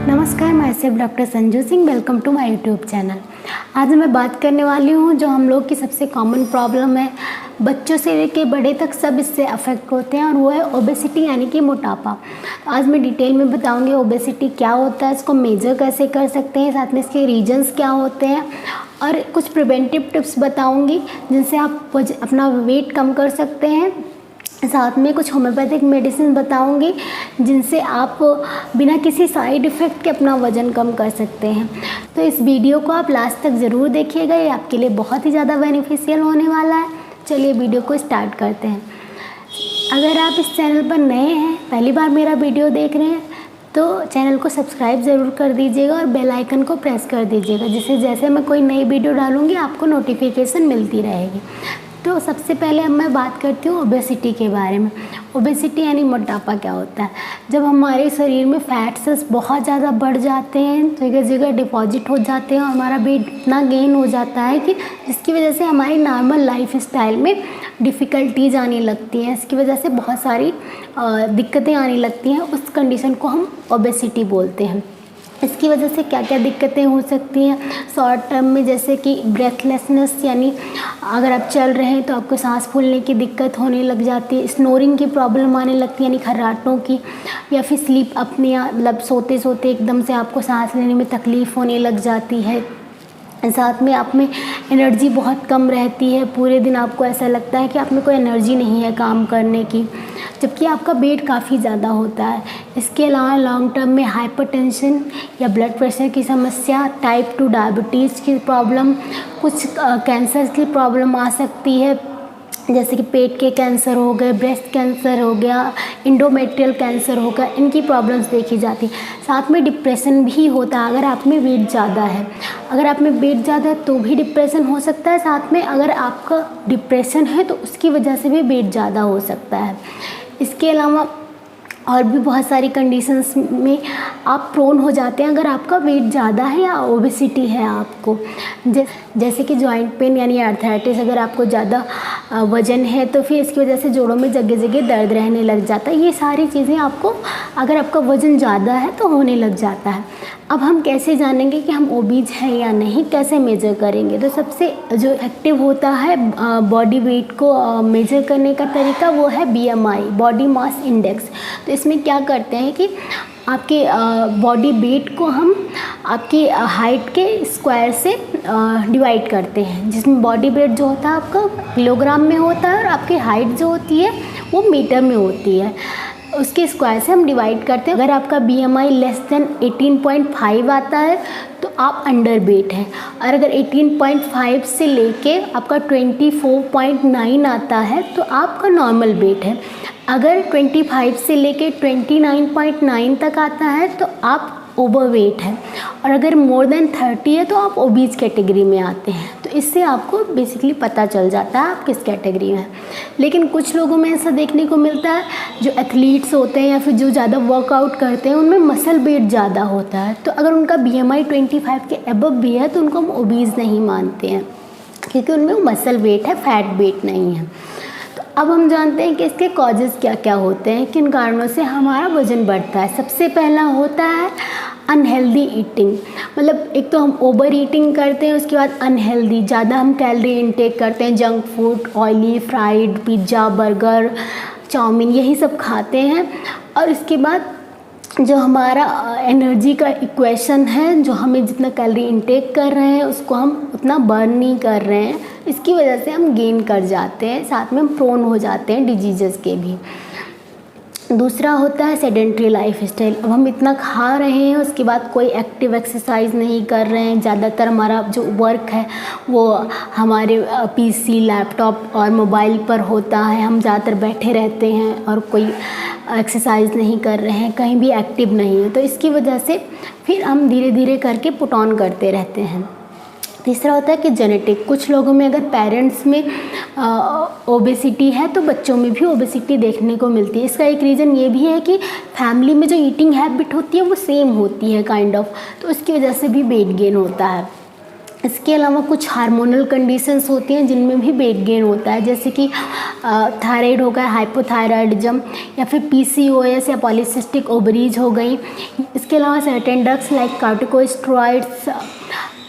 नमस्कार, मैं सिर्फ doctor Sanju Singh. Welcome to my YouTube channel. आज मैं बात करने वाली हूँ जो हम लोग की सबसे कॉमन प्रॉब्लम है, बच्चों से लेकर बड़े तक सब इससे अफेक्ट होते हैं, और वो है ओबेसिटी यानी कि मोटापा। तो आज मैं डिटेल में बताऊँगी ओबेसिटी क्या होता है, इसको मेजर कैसे कर सकते हैं, साथ में इसके रीजंस क्या होते हैं, और कुछ प्रिवेंटिव टिप्स बताऊँगी जिनसे आप अपना वेट कम कर सकते हैं। साथ में कुछ होम्योपैथिक मेडिसिन बताऊंगी जिनसे आप बिना किसी साइड इफ़ेक्ट के अपना वज़न कम कर सकते हैं। तो इस वीडियो को आप लास्ट तक ज़रूर देखिएगा, ये आपके लिए बहुत ही ज़्यादा बेनिफिशियल होने वाला है। चलिए वीडियो को स्टार्ट करते हैं। अगर आप इस चैनल पर नए हैं, पहली बार मेरा वीडियो देख रहे हैं, तो चैनल को सब्सक्राइब ज़रूर कर दीजिएगा और बेल आइकन को प्रेस कर दीजिएगा, जिससे जैसे मैं कोई नई वीडियो डालूँगी आपको नोटिफिकेशन मिलती रहेगी। तो सबसे पहले अब मैं बात करती हूँ ओबेसिटी के बारे में। ओबेसिटी यानी मोटापा क्या होता है? जब हमारे शरीर में फैट्स बहुत ज़्यादा बढ़ जाते हैं, जगह जगह डिपॉजिट हो जाते हैं और हमारा वेट इतना गेन हो जाता है कि जिसकी वजह से हमारी नॉर्मल लाइफ स्टाइल में डिफ़िकल्टीज आने लगती हैं। इसकी वजह से बहुत सारी दिक्कतें आने लगती हैं। उस कंडीशन को हम ओबेसिटी बोलते हैं। इसकी वजह से क्या क्या दिक्कतें हो सकती हैं शॉर्ट टर्म में, जैसे कि ब्रेथलेसनेस, यानी अगर आप चल रहे हैं तो आपको सांस फूलने की दिक्कत होने लग जाती है, स्नोरिंग की प्रॉब्लम आने लगती है यानी खर्राटों की, या फिर स्लीप अपनिया, मतलब सोते सोते एकदम से आपको सांस लेने में तकलीफ़ होने लग जाती है। साथ में आप में एनर्जी बहुत कम रहती है, पूरे दिन आपको ऐसा लगता है कि आप में कोई एनर्जी नहीं है काम करने की, जबकि आपका वेट काफ़ी ज़्यादा होता है। इसके अलावा लॉन्ग टर्म में हाइपरटेंशन या ब्लड प्रेशर की समस्या, टाइप 2 डायबिटीज़ की प्रॉब्लम, कुछ कैंसर की प्रॉब्लम आ सकती है, जैसे कि पेट के कैंसर हो गए, ब्रेस्ट कैंसर हो गया, इंडोमेट्रियल कैंसर हो गया, इनकी प्रॉब्लम्स देखी जाती। साथ में डिप्रेशन भी होता है अगर आप में वेट ज़्यादा है। अगर आप में वेट ज़्यादा है तो भी डिप्रेशन हो सकता है। साथ में अगर आपका डिप्रेशन है तो उसकी वजह से भी वेट ज़्यादा हो सकता है। इसके अलावा और भी बहुत सारी कंडीशंस में आप प्रोन हो जाते हैं अगर आपका वेट ज़्यादा है या ओबेसिटी है आपको। जैसे कि जॉइंट पेन यानी आर्थराइटिस, अगर आपको ज़्यादा वज़न है तो फिर इसकी वजह से जोड़ों में जगह जगह दर्द रहने लग जाता है। ये सारी चीज़ें आपको, अगर आपका वज़न ज़्यादा है तो होने लग जाता है। अब हम कैसे जानेंगे कि हम ओबीज हैं या नहीं, कैसे मेजर करेंगे? तो सबसे जो इफेक्टिव होता है बॉडी वेट को मेजर करने का तरीका, वो है BMI, बॉडी मास इंडेक्स। तो इसमें क्या करते हैं कि आपके बॉडी वेट को हम आपकी हाइट के स्क्वायर से डिवाइड करते हैं, जिसमें बॉडी वेट जो होता है आपका किलोग्राम में होता है और आपकी हाइट जो होती है वो मीटर में होती है। उसके स्क्वायर से हम डिवाइड करते हैं। अगर आपका BMI लेस देन 18.5 आता है तो आप अंडर वेट हैं, और अगर 18.5 से लेके आपका 24.9 आता है तो आपका नॉर्मल वेट है। अगर 25 से लेके 29.9 तक आता है तो आप ओवरवेट है, और अगर मोर देन 30 है तो आप ओबीज कैटेगरी में आते हैं। तो इससे आपको बेसिकली पता चल जाता है आप किस कैटेगरी में हैं। लेकिन कुछ लोगों में ऐसा देखने को मिलता है, जो एथलीट्स होते हैं या फिर जो ज़्यादा वर्कआउट करते हैं, उनमें मसल वेट ज़्यादा होता है। तो अगर उनका BMI 25 के अबव भी है तो उनको हम ओबीज नहीं मानते हैं, क्योंकि उनमें मसल वेट है, फैट वेट नहीं है। अब हम जानते हैं कि इसके कॉजेज़ क्या क्या होते हैं, किन कारणों से हमारा वज़न बढ़ता है। सबसे पहला होता है अनहेल्दी ईटिंग, मतलब एक तो हम ओवर ईटिंग करते हैं, उसके बाद अनहेल्दी, ज़्यादा हम कैलोरी इनटेक करते हैं, junk food, oily, fried, pizza, burger, chow mein, यही सब खाते हैं। और इसके बाद जो हमारा एनर्जी का इक्वेशन है, जो हमें जितना कैलोरी इनटेक कर रहे हैं उसको हम उतना बर्न नहीं कर रहे हैं, इसकी वजह से हम गेन कर जाते हैं, साथ में हम प्रोन हो जाते हैं डिजीज़ के भी। दूसरा होता है सेडेंट्री लाइफ स्टाइल। अब हम इतना खा रहे हैं, उसके बाद कोई एक्टिव एक्सरसाइज नहीं कर रहे हैं। ज़्यादातर हमारा जो वर्क है वो हमारे PC, लैपटॉप और मोबाइल पर होता है। हम ज़्यादातर बैठे रहते हैं और कोई एक्सरसाइज नहीं कर रहे हैं, कहीं भी एक्टिव नहीं है। तो इसकी वजह से फिर हम धीरे धीरे करके पुट ऑन करते रहते हैं। तीसरा होता है कि जेनेटिक, कुछ लोगों में अगर पेरेंट्स में ओबेसिटी है तो बच्चों में भी ओबेसिटी देखने को मिलती है। इसका एक रीज़न ये भी है कि फैमिली में जो ईटिंग हैबिट होती है वो सेम होती है काइंड ऑफ, तो उसकी वजह से भी वेट गेन होता है। इसके अलावा कुछ हार्मोनल कंडीशंस होती हैं जिनमें भी वेट गेन होता है, जैसे कि थायराइड हो गया, हाइपोथायराइडिज्म, या फिर पीसीओएस या पॉलीसिस्टिक ओवरीज हो गई। इसके अलावा certain drugs like corticosteroids,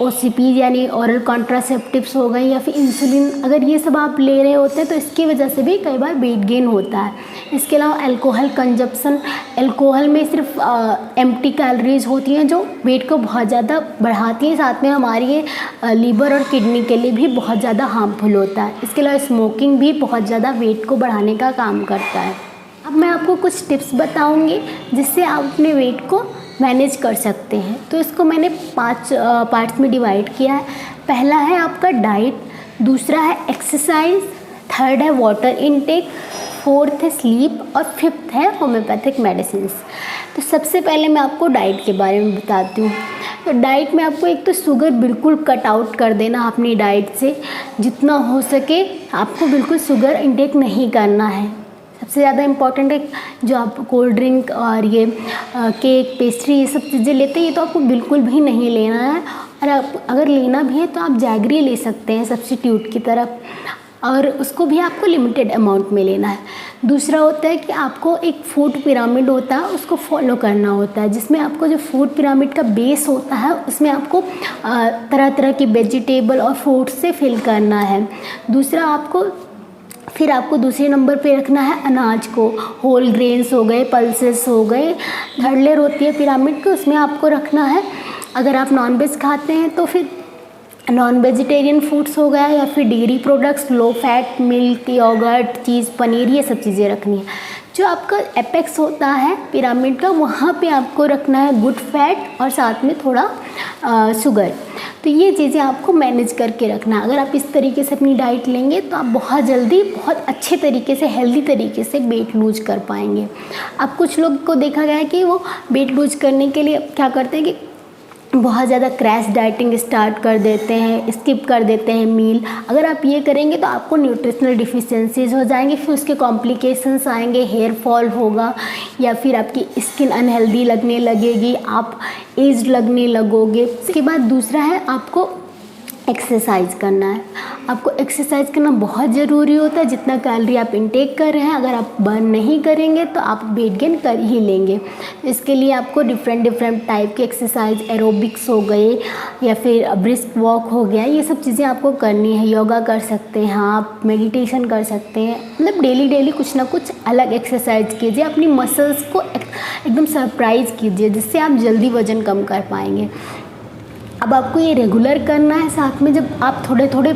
OCP यानी ओरल कॉन्ट्रासेप्टिव्स हो गई, या फिर इंसुलिन, अगर ये सब आप ले रहे होते हैं तो इसकी वजह से भी कई बार वेट गेन होता है। इसके अलावा अल्कोहल कंजप्शन, अल्कोहल में सिर्फ एम्प्टी कैलोरीज होती हैं जो वेट को बहुत ज़्यादा बढ़ाती हैं, साथ में हमारी लीवर और किडनी के लिए भी बहुत ज़्यादा हार्मफुल होता है। इसके अलावा स्मोकिंग भी बहुत ज़्यादा वेट को बढ़ाने का काम करता है। अब मैं आपको कुछ टिप्स बताऊंगी जिससे आप अपने वेट को मैनेज कर सकते हैं। तो इसको मैंने 5 पार्ट्स में डिवाइड किया है। पहला है आपका डाइट, दूसरा है एक्सरसाइज, थर्ड है वाटर इनटेक, फोर्थ है स्लीप, और फिफ्थ है होम्योपैथिक मेडिसिन। तो सबसे पहले मैं आपको डाइट के बारे में बताती हूँ। तो डाइट में आपको एक तो शुगर बिल्कुल कट आउट कर देना अपनी डाइट से, जितना हो सके आपको बिल्कुल शुगर इनटेक नहीं करना है। सबसे ज़्यादा इम्पॉर्टेंट है जो आप कोल्ड ड्रिंक और ये केक, पेस्ट्री, ये सब चीज़ें लेते हैं, ये तो आपको बिल्कुल भी नहीं लेना है। और आप अगर लेना भी है तो आप जैगरी ले सकते हैं सब्स्टिट्यूट की तरफ, और उसको भी आपको लिमिटेड अमाउंट में लेना है। दूसरा होता है कि आपको एक फूड पिरामिड होता है, उसको फॉलो करना होता है, जिसमें आपको जो फूड पिरामिड का बेस होता है उसमें आपको तरह तरह की वेजिटेबल और फ्रूट्स से फिल करना है। फिर आपको दूसरे नंबर पे रखना है अनाज को, होल ग्रेन्स हो गए, पल्सेस हो गए। थर्ड लेयर होती है पिरामिड की, उसमें आपको रखना है, अगर आप नॉनवेज खाते हैं तो फिर नॉन वेजिटेरियन फूड्स हो गया, या फिर dairy products, low fat, milk, yogurt, cheese, paneer, ये सब चीज़ें रखनी है। जो आपका एपेक्स होता है पिरामिड का, वहाँ पे आपको रखना है गुड फैट और साथ में थोड़ा शुगर। तो ये चीज़ें आपको मैनेज करके रखना। अगर आप इस तरीके से अपनी डाइट लेंगे तो आप बहुत जल्दी बहुत अच्छे तरीके से, हेल्दी तरीके से वेट लूज कर पाएंगे। अब कुछ लोग को देखा गया है कि वो वेट लूज करने के लिए क्या करते हैं कि बहुत ज़्यादा क्रैश डाइटिंग स्टार्ट कर देते हैं, स्किप कर देते हैं मील। अगर आप ये करेंगे तो आपको न्यूट्रिशनल डिफिशियंसीज हो जाएंगे, फिर उसके कॉम्प्लिकेशंस आएंगे, हेयर फॉल होगा, या फिर आपकी स्किन अनहेल्दी लगने लगेगी, आप एज्ड लगने लगोगे। इसके बाद दूसरा है आपको एक्सरसाइज करना है। आपको एक्सरसाइज करना बहुत ज़रूरी होता है। जितना कैलोरी आप इनटेक कर रहे हैं, अगर आप बर्न नहीं करेंगे तो आप वेट गेन कर ही लेंगे। इसके लिए आपको डिफरेंट टाइप के एक्सरसाइज, एरोबिक्स हो गए या फिर ब्रिस्क वॉक हो गया, ये सब चीज़ें आपको करनी है। योगा कर सकते हैं आप, मेडिटेशन कर सकते हैं, मतलब डेली कुछ ना कुछ अलग एक्सरसाइज कीजिए। अपनी मसल्स को एकदम सरप्राइज़ कीजिए, जिससे आप जल्दी वज़न कम कर पाएंगे। अब आपको ये रेगुलर करना है। साथ में जब आप थोड़े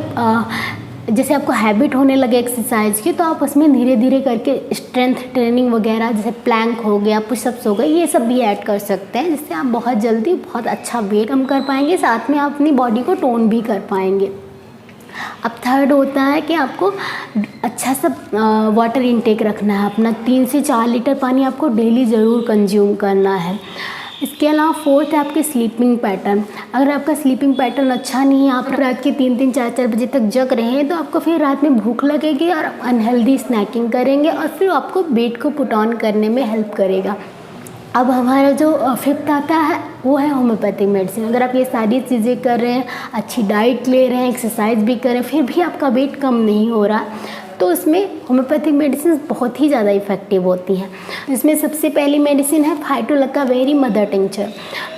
जैसे आपको हैबिट होने लगे एक्सरसाइज की, तो आप उसमें धीरे धीरे करके स्ट्रेंथ ट्रेनिंग वगैरह, जैसे प्लैंक हो गया, पुशअप्स हो गए, ये सब भी ऐड कर सकते हैं, जिससे आप बहुत जल्दी बहुत अच्छा वेट कम कर पाएंगे। साथ में आप अपनी बॉडी को टोन भी कर पाएंगे। अब थर्ड होता है कि आपको अच्छा सा वाटर इनटेक रखना है अपना। 3 से 4 लीटर पानी आपको डेली ज़रूर कंज्यूम करना है। इसके अलावा फोर्थ है आपके स्लीपिंग पैटर्न। अगर आपका स्लीपिंग पैटर्न अच्छा नहीं है, आप रात के 3-3, 4-4 बजे तक जग रहे हैं, तो आपको फिर रात में भूख लगेगी और अनहेल्दी स्नैकिंग करेंगे, और फिर आपको वेट को पुट ऑन करने में हेल्प करेगा। अब हमारा जो फिफ्थ आता है वो है होम्योपैथिक मेडिसिन। अगर आप ये सारी चीज़ें कर रहे हैं, अच्छी डाइट ले रहे हैं, एक्सरसाइज भी कर रहे हैं, फिर भी आपका वेट कम नहीं हो रहा, तो उसमें होम्योपैथिक मेडिसिन बहुत ही ज़्यादा इफ़ेक्टिव होती हैं। इसमें सबसे पहली मेडिसिन है फाइटोलक्का वेरी मदर टिंचर।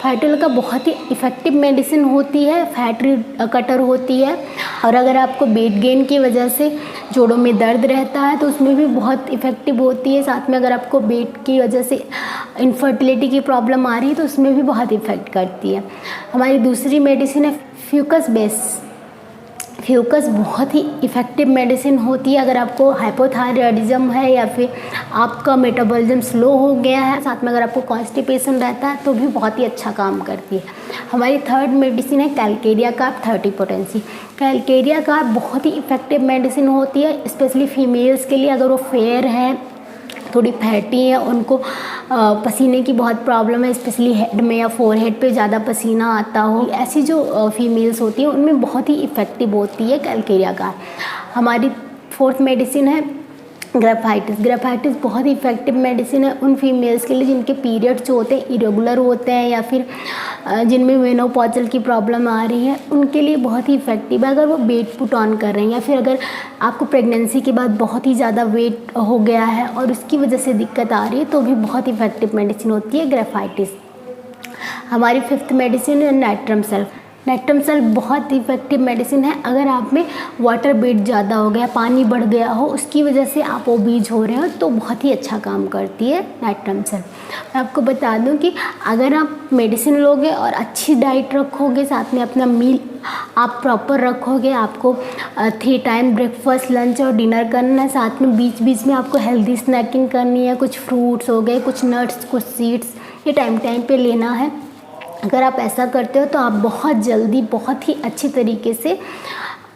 फाइटोलक्का बहुत ही इफ़ेक्टिव मेडिसिन होती है, फैट कटर होती है, और अगर आपको वेट गेन की वजह से जोड़ों में दर्द रहता है तो उसमें भी बहुत इफ़ेक्टिव होती है। साथ में अगर आपको वेट की वजह से इनफर्टिलिटी की प्रॉब्लम आ रही है तो उसमें भी बहुत इफ़ेक्ट करती है। हमारी दूसरी मेडिसिन है फ्यूकस बेस। फ्यूकस बहुत ही इफ़ेक्टिव मेडिसिन होती है अगर आपको हाइपोथायराइडिज्म है या फिर आपका मेटाबॉलिज्म स्लो हो गया है, साथ में अगर आपको कॉन्स्टिपेशन रहता है तो भी बहुत ही अच्छा काम करती है। हमारी थर्ड मेडिसिन है Calcarea carb 30 potency. Calcarea carb बहुत ही इफ़ेक्टिव मेडिसिन होती है, स्पेशली फीमेल्स के लिए। अगर वो फेयर है, थोड़ी फैटी है, उनको पसीने की बहुत प्रॉब्लम है, स्पेशली हेड में या फोरहेड पे ज़्यादा पसीना आता हो, ऐसी जो फीमेल्स होती हैं उनमें बहुत ही इफ़ेक्टिव होती है कैलकेरिया कार्ब। हमारी फोर्थ मेडिसिन है ग्रेफाइटिस बहुत ही इफ़ेक्टिव मेडिसिन है उन फीमेल्स के लिए जिनके पीरियड्स जो होते हैं इरेगुलर होते हैं या फिर जिनमें मेनोपॉजल की प्रॉब्लम आ रही है, उनके लिए बहुत ही इफ़ेक्टिव है। अगर वो वेट पुट ऑन कर रहे हैं या फिर अगर आपको प्रेगनेंसी के बाद बहुत ही ज़्यादा वेट हो गया है और उसकी वजह से दिक्कत आ रही है, तो भी बहुत इफ़ेक्टिव मेडिसिन होती है ग्रेफाइटिस। हमारी 5th मेडिसिन है नाइट्रम सल्फ। नाइट्रम सल्फ बहुत इफेक्टिव मेडिसिन है। अगर आप में वाटर वेट ज़्यादा हो गया, पानी बढ़ गया हो, उसकी वजह से आप ओबीज हो रहे हो, तो बहुत ही अच्छा काम करती है नाइट्रम सल्फ। मैं आपको बता दूं कि अगर आप मेडिसिन लोगे और अच्छी डाइट रखोगे, साथ में अपना मील आप प्रॉपर रखोगे, आपको 3 टाइम ब्रेकफास्ट, लंच और डिनर करना है, साथ में बीच बीच में आपको हेल्दी स्नैकिंग करनी है, कुछ फ्रूट्स हो गए, कुछ नट्स, कुछ सीड्स, ये टाइम टाइम पे लेना है। अगर आप ऐसा करते हो तो आप बहुत जल्दी, बहुत ही अच्छी तरीके से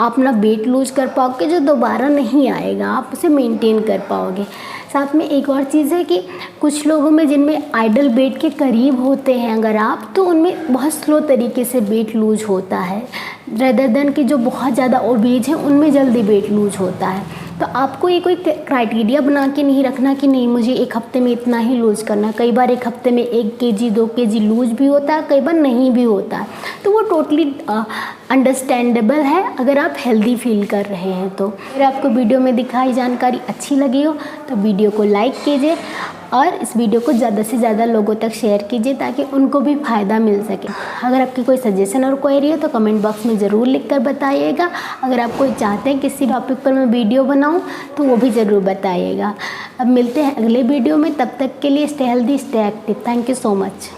अपना वेट लूज कर पाओगे, जो दोबारा नहीं आएगा, आप उसे मेंटेन कर पाओगे। साथ में एक और चीज़ है कि कुछ लोगों में जिनमें आइडल वेट के करीब होते हैं अगर आप, तो उनमें बहुत स्लो तरीके से वेट लूज होता है, रेदर देन कि जो बहुत ज़्यादा ओबीज हैं उनमें जल्दी वेट लूज होता है। तो आपको ये कोई क्राइटेरिया बना के नहीं रखना कि नहीं मुझे 1 हफ्ते में इतना ही लूज़ करना। कई बार 1 हफ्ते में 1 kg 2 kg लूज भी होता है, कई बार नहीं भी होता है, तो वो टोटली अंडरस्टैंडेबल है अगर आप हेल्दी फील कर रहे हैं। तो अगर आपको वीडियो में दिखाई जानकारी अच्छी लगी हो तो वीडियो को लाइक कीजिए और इस वीडियो को ज़्यादा से ज़्यादा लोगों तक शेयर कीजिए ताकि उनको भी फ़ायदा मिल सके। अगर आपकी कोई सजेशन और क्वेरी है तो कमेंट बॉक्स में ज़रूर लिख कर बताइएगा। अगर आप कोई चाहते हैं किसी टॉपिक पर मैं वीडियो बनाऊं तो वो भी ज़रूर बताइएगा। अब मिलते हैं अगले वीडियो में, तब तक के लिए stay healthy, stay active. Thank you so much.